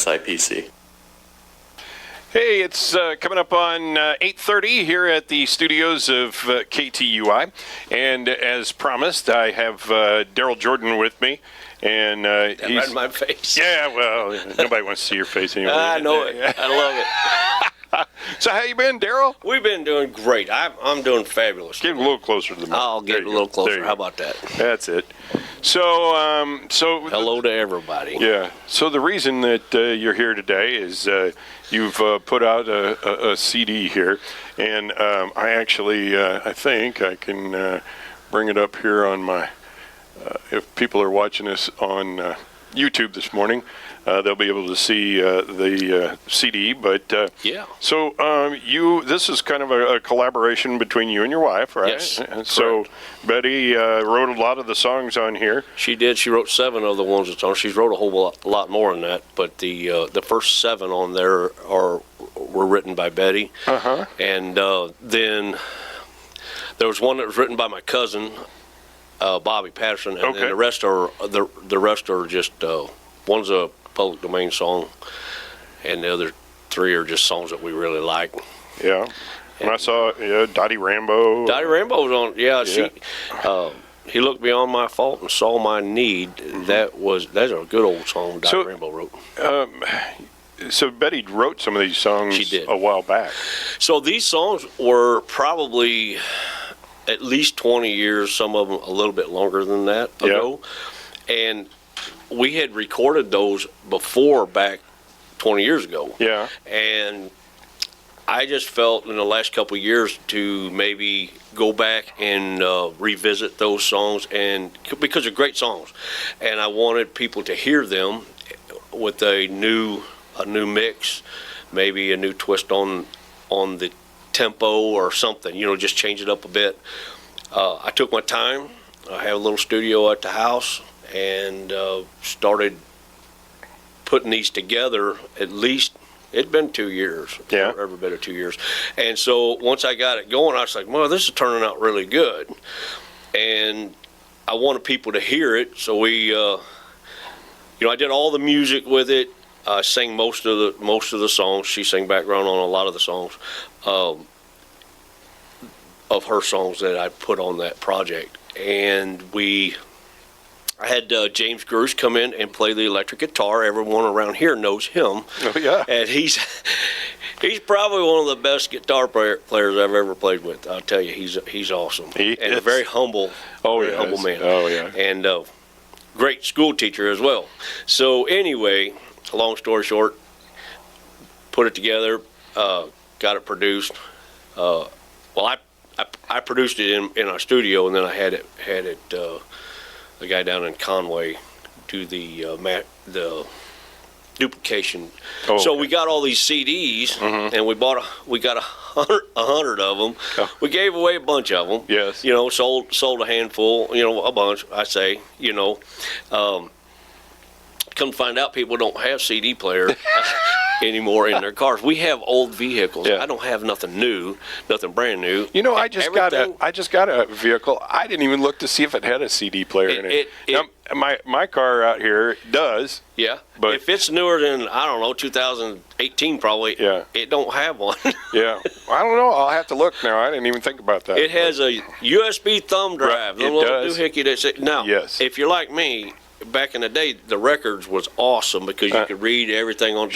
SIPC. Hey, it's coming up on 8:30 here at the studios of KTUI, and as promised, I have Daryl Jordan with me, and he's right in my face. Yeah, well, nobody wants to see your face anymore. I know it. I love it. So how you been, Daryl? We've been doing great. I'm doing fabulous. Get a little closer to the mic. I'll get a little closer. How about that? That's it. So hello to everybody. Yeah. So the reason that you're here today is you've put out a CD here, and I actually I think I can bring it up here on my. If people are watching this on YouTube this morning, they'll be able to see the CD. But yeah. So this is kind of a collaboration between you and your wife, right? Yes. So Betty wrote a lot of the songs on here. She did. She wrote 7 of the ones that's on. She's wrote a whole lot more than that. But the first 7 on there were written by Betty. Uh-huh. And then there was one that was written by my cousin, Bobby Patterson, and then the rest are just one's a public domain song, and the other 3 are just songs that we really like. Yeah, and I saw Dottie Rambo. Dottie Rambo was on. Yeah, she. He looked beyond my fault and saw my need. Mm-hmm. That's a good old song Dottie Rambo wrote. So Betty wrote some of these songs she did. A while back. So these songs were probably at least 20 years, some of them a little bit longer than that ago. And we had recorded those before, back 20 years ago. Yeah. And I just felt in the last couple of years to maybe go back and revisit those songs, and because they're great songs. And I wanted people to hear them with a new mix, maybe a new twist on the tempo or something, just change it up a bit. I took my time. I have a little studio at the house and started putting these together. At least it'd been 2 years. Yeah. Every bit of 2 years. And so once I got it going, I was like, well, this is turning out really good. And I wanted people to hear it. So we, I did all the music with it. I sang most of the songs. She sang background on a lot of the songs. Of her songs that I put on that project. And I had James Grush come in and play the electric guitar. Everyone around here knows him. Oh, yeah. And he's probably one of the best guitar players I've ever played with. I'll tell you, he's awesome. A very humble, humble man. Oh, yeah. And great school teacher as well. So anyway, long story short, put it together, got it produced. I produced it in our studio, and then I had it the guy down in Conway do the duplication. Oh, so we got all these CDs, mm-hmm. and we got 100 of them. Oh. We gave away a bunch of them. Yes. Sold a handful. A bunch. I say. Come to find out, people don't have CD players anymore in their cars. We have old vehicles. Yeah. I don't have nothing new, nothing brand new. I just got a vehicle. I didn't even look to see if it had a CD player in it. My car out here does. Yeah. But if it's newer than 2018 probably. Yeah. It don't have one. Yeah. I don't know. I'll have to look now. I didn't even think about that. It has a USB thumb drive. Right. It does. Doohickey that's it. Now, yes. If you're like me, back in the day, the records was awesome because you could read everything on.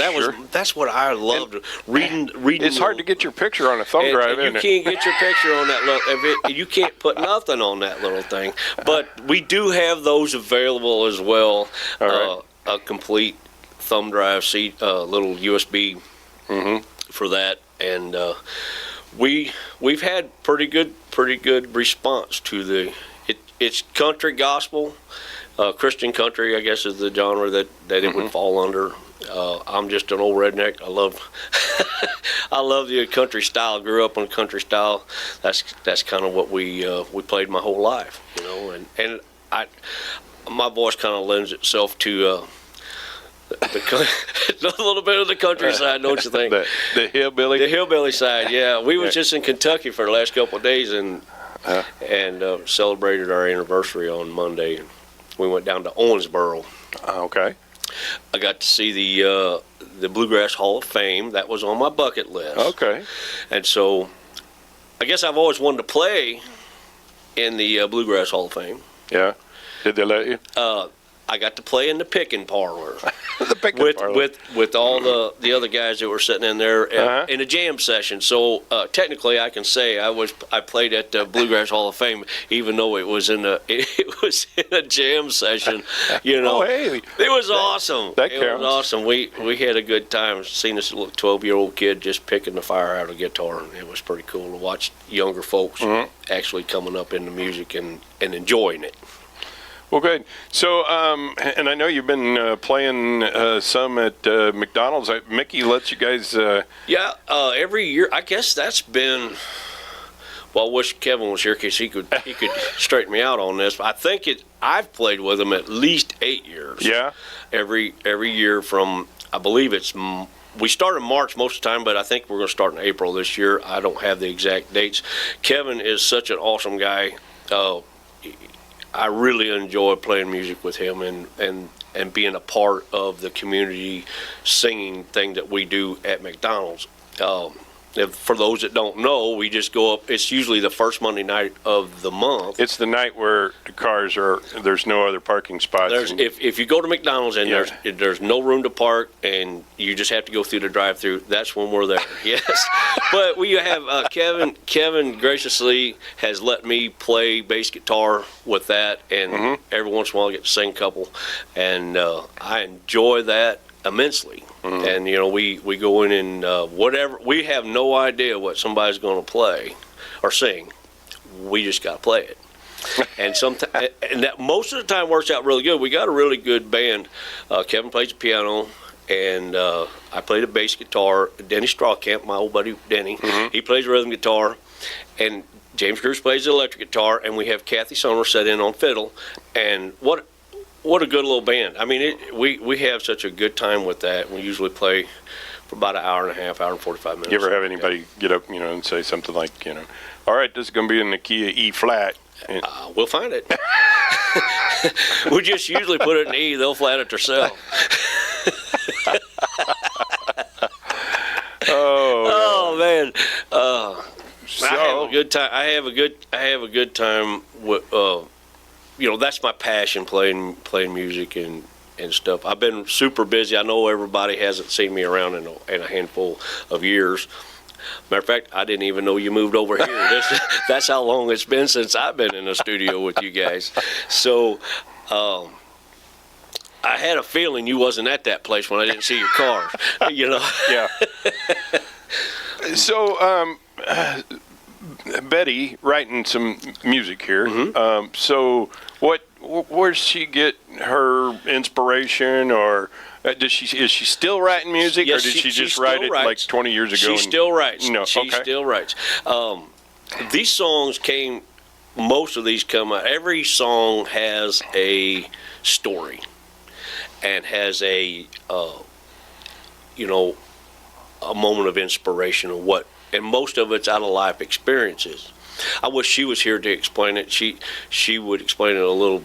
That's what I loved, reading. It's hard to get your picture on a thumb drive, isn't it? You can't get your picture on that little. You can't put nothing on that little thing. But we do have those available as well. All right. A complete thumb drive little USB for that, and we've had pretty good response to it's country gospel. Christian country, I guess, is the genre that it would fall under. I'm just an old redneck. I love the country style. Grew up on country style. That's kind of what we played my whole life, And my voice kind of lends itself to a little bit of the countryside, don't you think? The hillbilly. The hillbilly side, yeah. We was just in Kentucky for the last couple of days and celebrated our anniversary on Monday. We went down to Owensboro. Okay. I got to see the Bluegrass Hall of Fame. That was on my bucket list. Okay. And so I guess I've always wanted to play in the Bluegrass Hall of Fame. Yeah. Did they let you? I got to play in the picking parlor. The picking parlor. With all the other guys that were sitting in there in a jam session. So technically, I can say I played at the Bluegrass Hall of Fame, even though it was in a jam session. You know, Oh, hey. It was awesome. That it counts. was awesome. We had a good time seeing this little 12-year-old kid just picking the fire out of a guitar, and it was pretty cool to watch younger folks actually coming up into music and enjoying it. Well, good. So, and I know you've been playing some at McDonald's. Mickey lets you guys. Yeah, every year. I guess that's been. Well, I wish Kevin was here because he could straighten me out on this. I think I've played with him at least 8 years. Yeah. Every year from, I believe it's. We start in March most of the time, but I think we're going to start in April this year. I don't have the exact dates. Kevin is such an awesome guy. I really enjoy playing music with him and being a part of the community singing thing that we do at McDonald's. For those that don't know, we just go up. It's usually the first Monday night of the month. It's the night where the cars there's no other parking spots. If you go to McDonald's and there's no room to park and you just have to go through the drive-through, that's when we're there. Yes, but we have Kevin. Kevin graciously has let me play bass guitar with that, and every once in a while I get to sing a couple, and I enjoy that immensely. And you know, we go in and whatever, we have no idea what somebody's going to play or sing. We just got to play it. And and that most of the time works out really good. We got a really good band. Kevin plays the piano, and I play the bass guitar. Denny Strawcamp, my old buddy Denny, he plays rhythm guitar, and James Cruz plays the electric guitar, and we have Kathy Somers set in on fiddle. And what a good little band. I mean, we have such a good time with that. We usually play for about an hour and a half, hour and 45 minutes. You ever have anybody get up, and say something like, all right, this is going to be in the key of E flat? We'll find it. We just usually put it in E. They'll flat it themselves. Oh man. I have a good time. I have a good time with. That's my passion, playing music and stuff. I've been super busy. I know everybody hasn't seen me around in a handful of years. Matter of fact, I didn't even know you moved over here. That's how long it's been since I've been in the studio with you guys. So I had a feeling you wasn't at that place when I didn't see your car. Yeah. So, Betty writing some music here. So, where's she get her inspiration, or is she still writing music, yes, or did she just writes. write it like 20 years ago? She still writes. No, she still writes. These songs most of these come out. Every song has a story and has a moment of inspiration of what. And most of it's out of life experiences. I wish she was here to explain it. She would explain it a little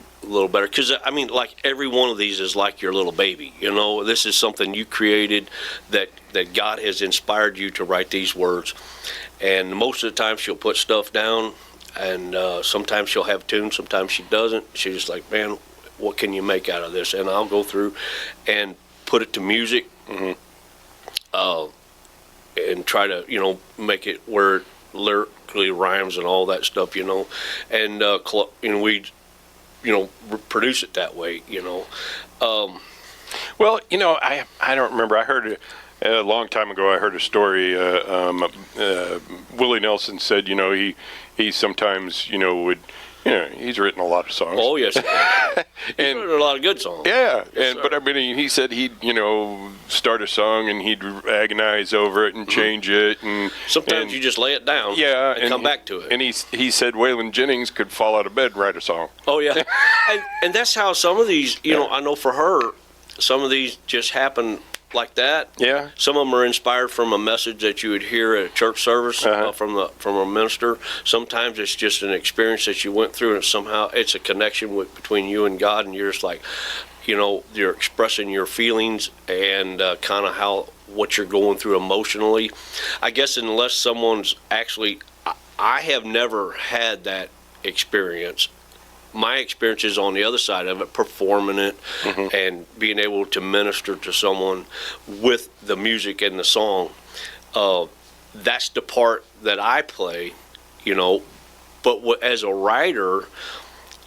better. Because I mean, like every one of these is like your little baby. This is something you created that God has inspired you to write these words. And most of the time she'll put stuff down, and sometimes she'll have tunes, sometimes she doesn't. She's just like, man, what can you make out of this? And I'll go through and put it to music. And try to, make it where it lyrically rhymes and all that stuff, and we, produce it that way, Well, I don't remember. I heard a long time ago. I heard a story. Willie Nelson said, he sometimes, would. He's written a lot of songs. Oh yes, he's written a lot of good songs. Yeah, yes, but I mean, he said he'd start a song and he'd agonize over it and change it, and sometimes you just lay it down. Yeah, and come back to it. And he said Waylon Jennings could fall out of bed and write a song. Oh yeah, and that's how some of these. I know for her, some of these just happen like that. Yeah. Some of them are inspired from a message that you would hear at a church service from a minister. Sometimes it's just an experience that you went through, and somehow it's a connection between you and God, and you're just like, you're expressing your feelings and kind of what you're going through emotionally. I guess unless someone's actually, I have never had that experience. My experience is on the other side of it, performing it and being able to minister to someone with the music and the song. That's the part that I play, But as a writer,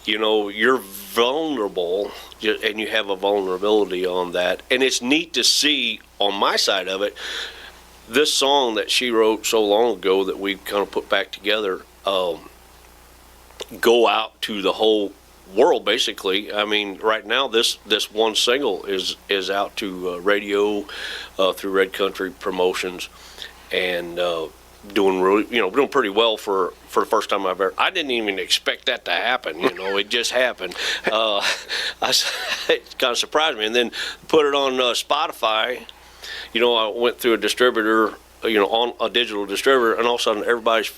you're vulnerable, and you have a vulnerability on that. And it's neat to see on my side of it, this song that she wrote so long ago that we kind of put back together, go out to the whole world, basically. I mean, right now, this one single is out to radio through Red Country Promotions, and doing pretty well for the first time I've ever. I didn't even expect that to happen. It just happened. It kind of surprised me, and then put it on Spotify. I went through a distributor, on a digital distributor, and all of a sudden everybody's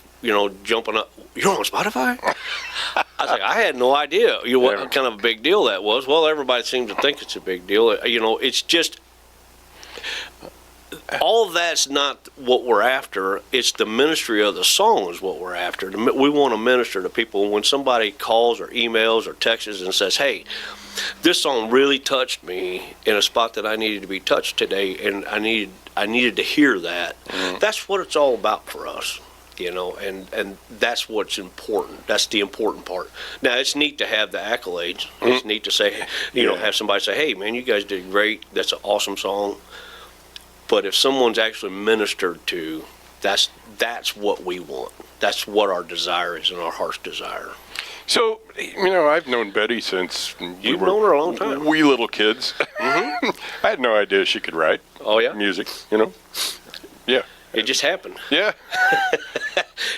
jumping up. You're on Spotify? I was like, I had no idea what kind of a big deal that was. Well, everybody seems to think it's a big deal. It's just. All of that's not what we're after. It's the ministry of the song is what we're after. We want to minister to people. When somebody calls or emails or texts and says, hey, this song really touched me in a spot that I needed to be touched today, and I needed to hear that. That's what it's all about for us, and that's what's important. That's the important part. Now, it's neat to have the accolades. It's neat to say, have somebody say, hey, man, you guys did great. That's an awesome song. But if someone's actually ministered to, that's what we want. That's what our desire is and our heart's desire. So, I've known Betty since You've known her a long time. Wee little kids. I had no idea she could write. Oh, yeah? Music, Yeah. It just happened. Yeah.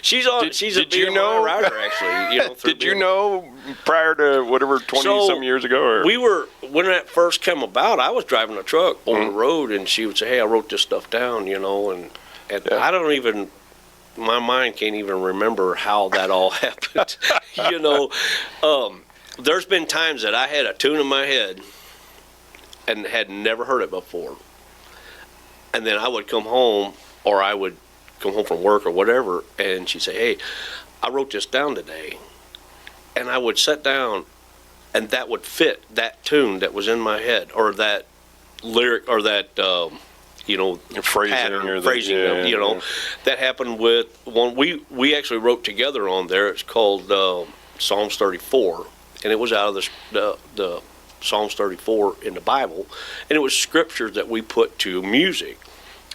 She's a BMI writer, actually. Did you know prior to whatever 20-some years ago? Or? When that first came about, I was driving a truck on the road, and she would say, hey, I wrote this stuff down, and I don't even, my mind can't even remember how that all happened. There's been times that I had a tune in my head and had never heard it before. And then I would come home, or I would come home from work or whatever, and she'd say, hey, I wrote this down today. And I would sit down, and that would fit that tune that was in my head, or that lyric, or that, phrasing. Pattern, phrasing, That happened with one we actually wrote together on there. It's called Psalms 34, and it was out of the Psalms 34 in the Bible, and it was scripture that we put to music.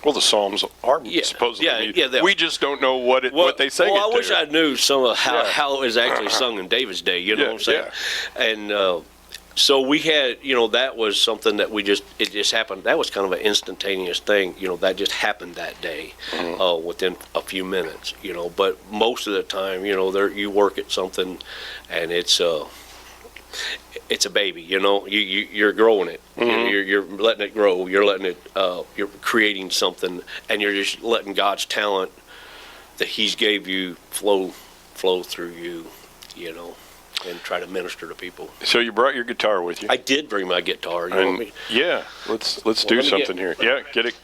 Well, the Psalms are supposedly. We just don't know what they say. Well, I wish I knew some of how it was actually sung in David's day. You know what I'm saying? Yeah. And so we had, that was something that it just happened. That was kind of an instantaneous thing. That just happened that day, within a few minutes. But most of the time, you work at something, and it's a baby, you're growing it. You're letting it grow. You're letting it, you're creating something, and you're just letting God's talent that He's gave you flow through you, and try to minister to people. So you brought your guitar with you? I did bring my guitar. Let's do something here. Yeah, get it.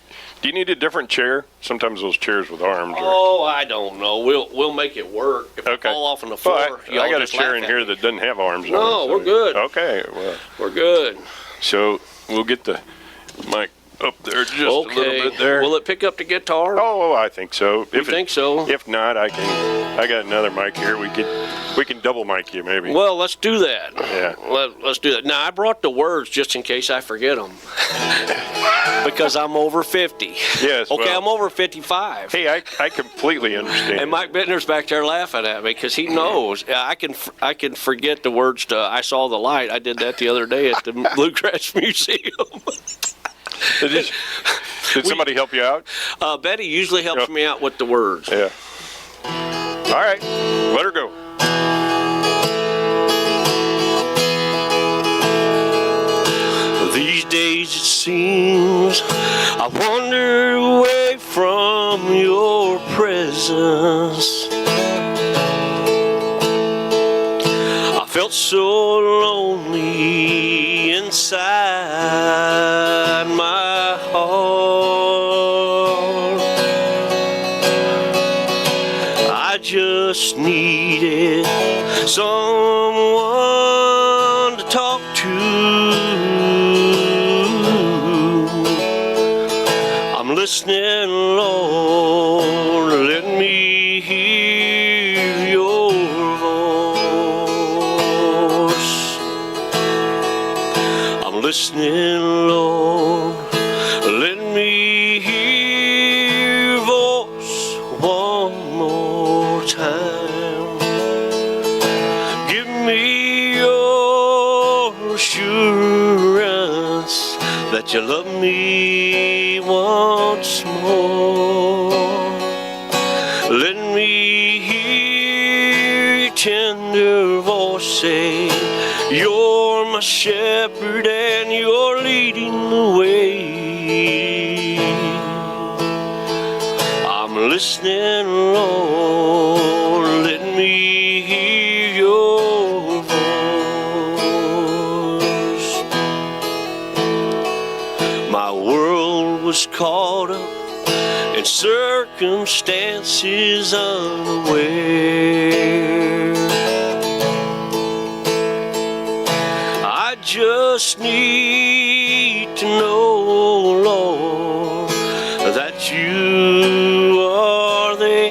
Do you need a different chair? Sometimes those chairs with arms. I don't know. We'll make it work. If I fall off on the floor, I got a chair in here that doesn't have arms. No, we're good. Okay, well, we're good. So we'll get the mic up there just a little bit there. Will it pick up the guitar? Oh, I think so. You think so? If not, I got another mic here. We can double mic you maybe. Well, let's do that. Yeah. Let's do that. Now, I brought the words just in case I forget them. Because I'm over 50. Yes. Okay, I'm over 55. Hey, I completely understand. And Mike Bittner's back there laughing at me because he knows I can forget the words to "I Saw the Light." I did that the other day at the Bluegrass Museum. Did somebody help you out? Betty usually helps me out with the words. Yeah. All right, let her go. These days it seems I wander away from your presence. I felt so lonely inside inside my heart. I just needed someone to talk to. I'm listening, Lord, let me hear your voice. I'm listening, Lord, let me hear your voice one more time. Give me your assurance that you love me once more. Let me hear your tender voice say, you're my shepherd and you're leading the way. I'm listening, Lord, let me hear your voice. My world was caught up in circumstances unaware. I just need to know, Lord, that you are there.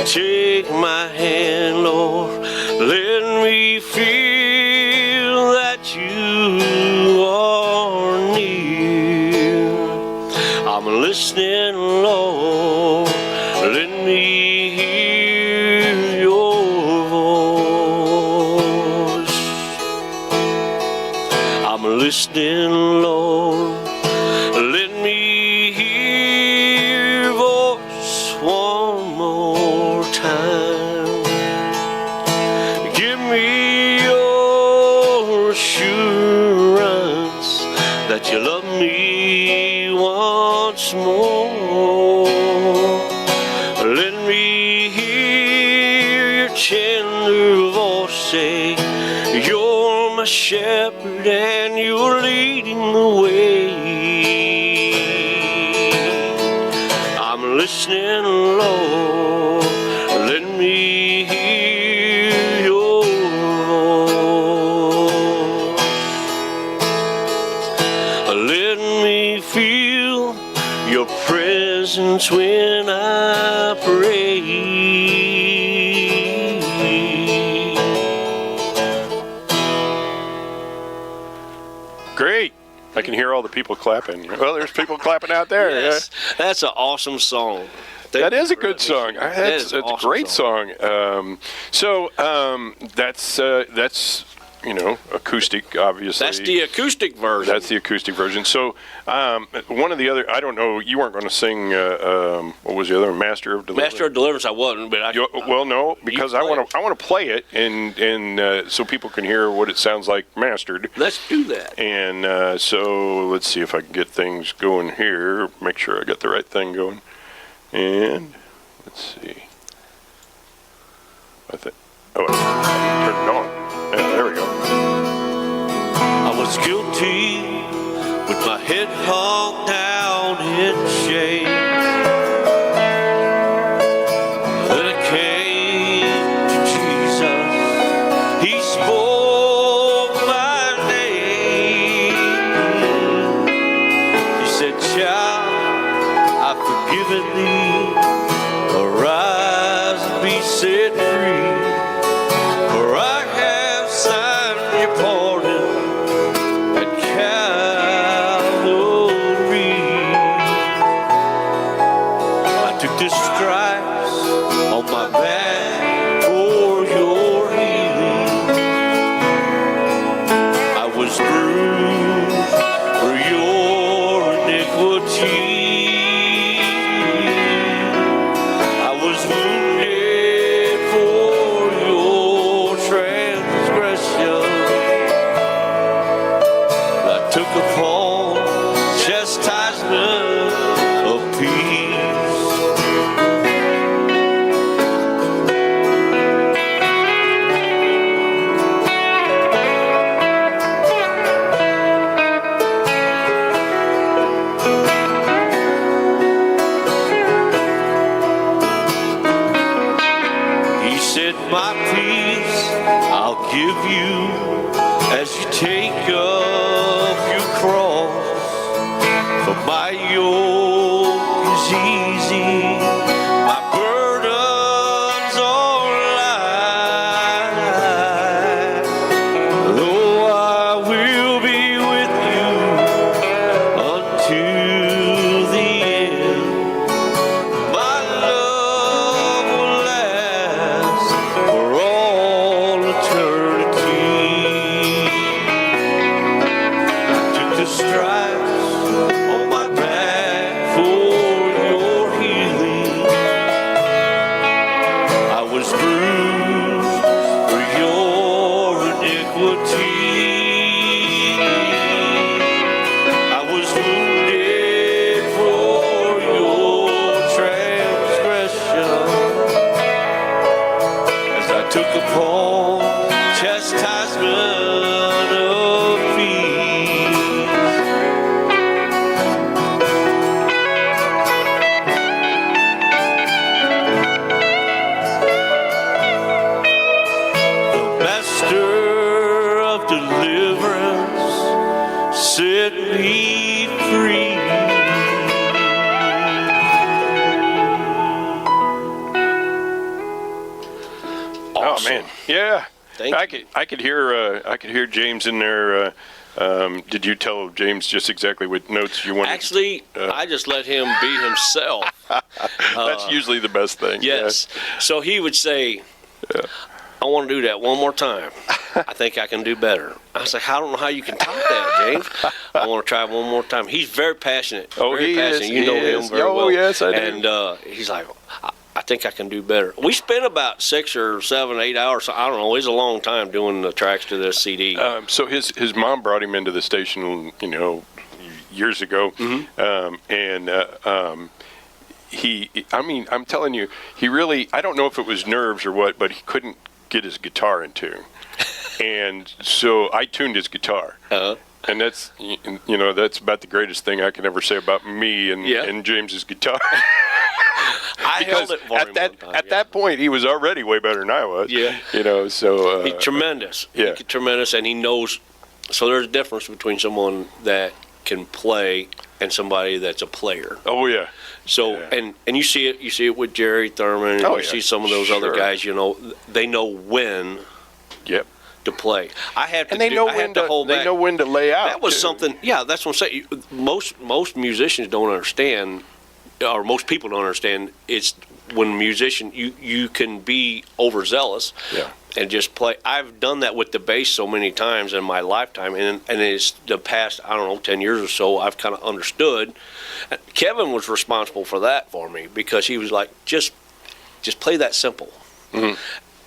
Take my hand, Lord, let me feel that you are near. I'm listening, Lord, let me hear your voice. I'm listening, Lord, let me hear your voice one more time. Give me your assurance that you love me once more. Let me hear your tender voice say, you're my shepherd and you're leading the way. I'm listening, Lord, let me hear your voice. Let me feel your presence when I pray. Great. I can hear all the people clapping. Well, there's people clapping out there. Yes, that's an awesome song. That is a good song. That's a awesome great song. That's acoustic, obviously. That's the acoustic version. That's the acoustic version. So one of the other, I don't know, you weren't going to sing, what was the other one? Master of Deliverance? Master of Deliverance, I wasn't, but well, no, because I want to play it and so people can hear what it sounds like mastered. Let's do that. And so let's see if I can get things going here. Make sure I got the right thing going. And let's see. I didn't turn it on. Yeah, there we go. I was guilty with my head hung down in shame. Then I came to Jesus. He spoke my name. He said, child, I've forgiven thee. Arise and be set free. For my peace I'll give you as you take up your cross. For my yoke is easy, my burdens are light. Though I will be with you until the end, my love will last for all eternity. Took the stripes on my back for your healing. I was bruised for your iniquity. I was wounded for your transgression. As I took upon chastisement of peace. The Master of deliverance set me free. Oh Awesome. man, yeah. Thank I could hear James in there. Did you tell James just exactly what notes you wanted? Actually, I just let him be himself. That's usually the best thing. Yes. So he would say, I want to do that one more time. I think I can do better. I was like, I don't know how you can top that, James. I want to try one more time. He's very passionate. Oh, very he passionate. is. You He know is. him very Oh, well. yes, I do. And he's like, I think I can do better. We spent about 6 or 7, 8 hours. I don't know. It was a long time doing the tracks to this CD. So his mom brought him into the station, years ago, I'm telling you, he really, I don't know if it was nerves or what, but he couldn't get his guitar in tune, and so I tuned his guitar. And that's that's about the greatest thing I can ever say about me and James's guitar. I held Because it for him one time, at that point, he was already way better than I was. Yeah. So He's tremendous. yeah. He's tremendous, and he knows. So there's a difference between someone that can play and somebody that's a player. Oh yeah. So Yeah. and you see it with Jerry Thurman. And Oh, you yeah. see some of those other Sure. guys. They know when Yep. to play. I have to. And they know when to hold back. they know when to lay out. That was too. something. Yeah, that's what I'm saying. Most musicians don't understand, or most people don't understand. It's when a musician you can be overzealous. Yeah. And just play. I've done that with the bass so many times in my lifetime, and it's the past 10 years or so. I've kind of understood. Kevin was responsible for that for me because he was like, just play that simple. Mhm.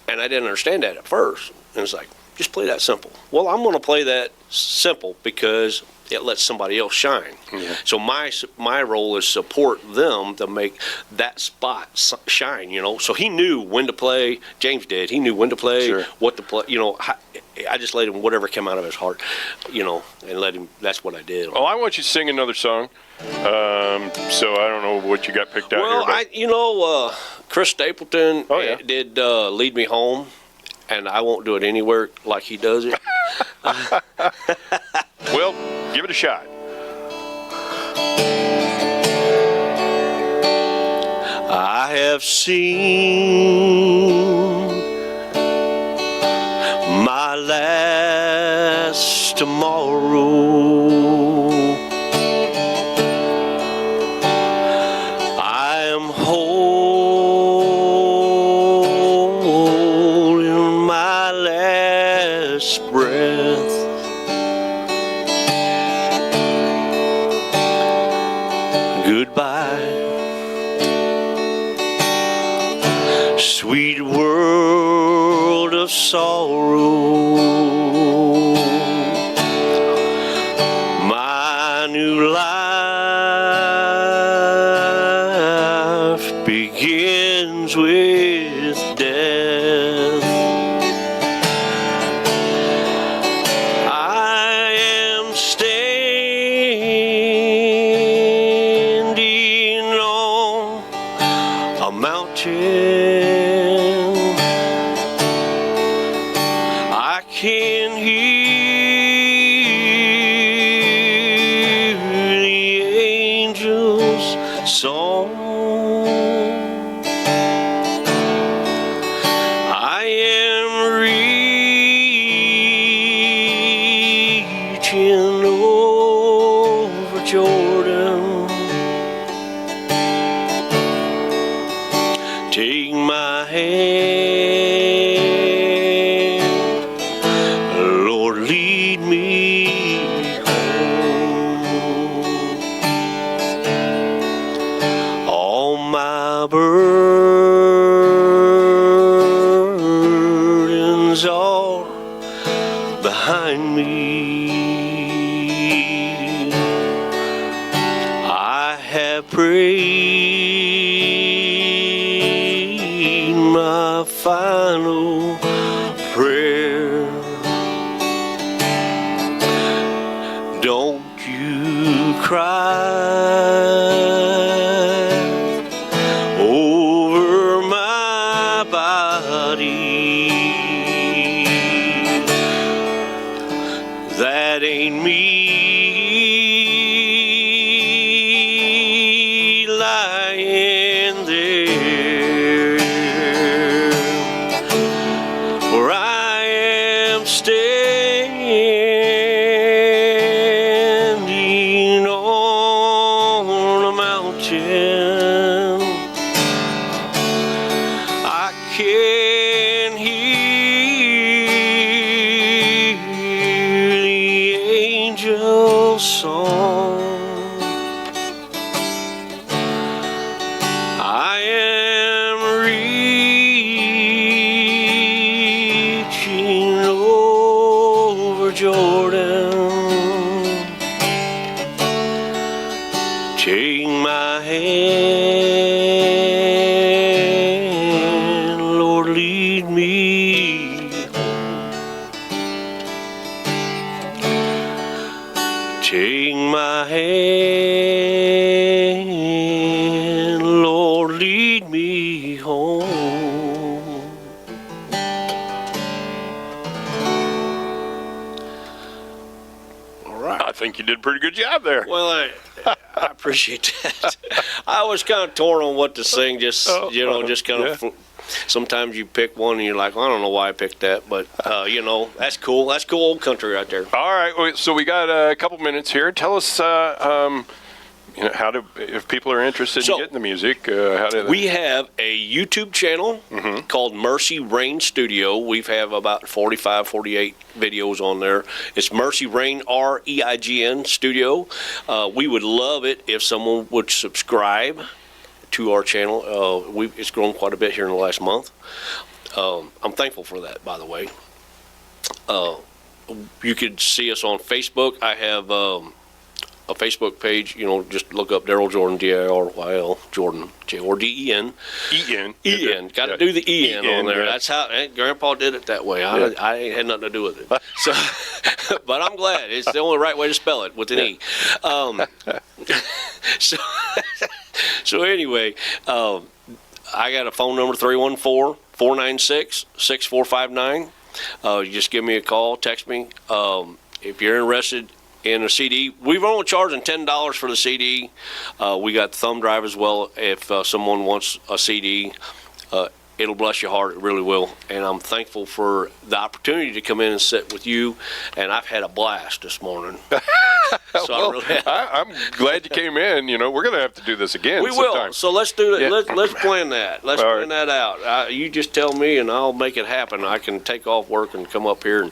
And I didn't understand that at first. And it's like, just play that simple. Well, I'm going to play that simple because it lets somebody else shine. Yeah. So my role is support them to make that spot shine. So he knew when to play. James did. He knew when to play, Sure. what to play. I just let him whatever came out of his heart. And let him. That's what I did. Well, I want you to sing another song. So I don't know what you got picked out Well, here. Chris Stapleton Oh, yeah. did "Lead Me Home," and I won't do it anywhere like he does it. Well, give it a shot. I have seen my last tomorrow. I am holding my last breath. Goodbye, sweet world of sorrow. My new life begins with death. I am standing on a mountain hand. Lord, lead me home. All my burdens are behind me. I have prayed my final prayer. Don't you cry over my body. That ain't me lying there, where I am standing on a mountain. I can hear the angels' song. I am reaching over Jordan. Take my hand, Lord, lead me home. Take my hand, Lord, lead me home. All right. I think you did a pretty good job there. Well, I appreciate that. I was kind of torn on what to sing. Just just kind of. Sometimes you pick one and you're like, well, I don't know why I picked that, but that's cool. That's cool old country right there. All right, so we got a couple minutes here. Tell us, how to, if people are interested in getting the music, how do they? We have a YouTube channel called Mercy Rain Studio. We have about 45, 48 videos on there. It's Mercy Rain, REIGN Studio. We would love it if someone would subscribe to our channel. It's grown quite a bit here in the last month. I'm thankful for that, by the way. You could see us on Facebook. I have a Facebook page. Just look up Daryl Jordan, DARYL Jordan, JORDEN. EN. Got to do the EN on there. Yeah. That's how Grandpa did it that way. I ain't had nothing to do with it. So, but I'm glad. It's the only right way to spell it, with an E. So anyway, I got a phone number, 314-496-6459. You just give me a call, text me. If you're interested in a CD, we're only charging $10 for the CD. We got the thumb drive as well. If someone wants a CD, it'll bless your heart. It really will. And I'm thankful for the opportunity to come in and sit with you. And I've had a blast this morning. So I'm glad you came in. We're going to have to do this again. We will. So let's do it. Yeah. Let's plan that. Let's plan that out. You just tell me, and I'll make it happen. I can take off work and come up here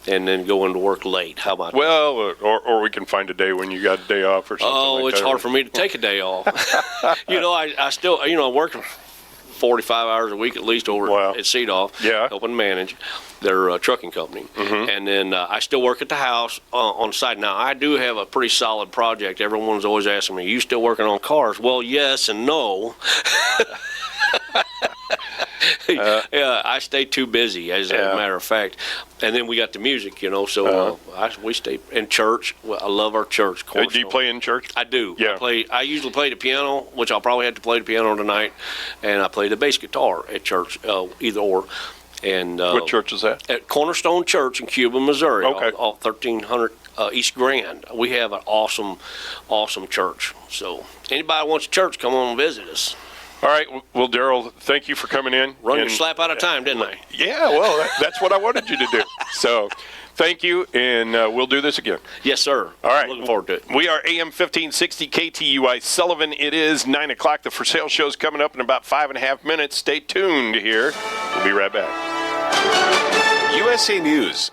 and then go into work late. How about that? Well, or we can find a day when you got a day off or something. Oh, it's hard for me to take a day off. I still, I'm working 45 hours a week at least over at CDOF, helping manage their trucking company. And then I still work at the house on the side. Now, I do have a pretty solid project. Everyone's always asking me, you still working on cars? Well, yes and no. I stay too busy, as a matter of fact. And then we got the music, so we stay in church. Well, I love our church. Do you play in church? I do. Yeah. I usually play the piano, which I'll probably have to play the piano tonight, and I play the bass guitar at church, either or. And what church is that? At Cornerstone Church in Cuba, Missouri, okay. off 1300 East Grand. We have an awesome church. So anybody wants a church, come on and visit us. All right. Well, Daryl, thank you for coming in. Run your slap out of time, didn't I? Yeah, well, that's what I wanted you to do. So thank you, and we'll do this again. Yes, sir. All right. Looking forward to it. We are AM 1560 KTUI Sullivan. It is 9 o'clock. The For Sale show's coming up in about 5.5 minutes. Stay tuned here. We'll be right back. USA News.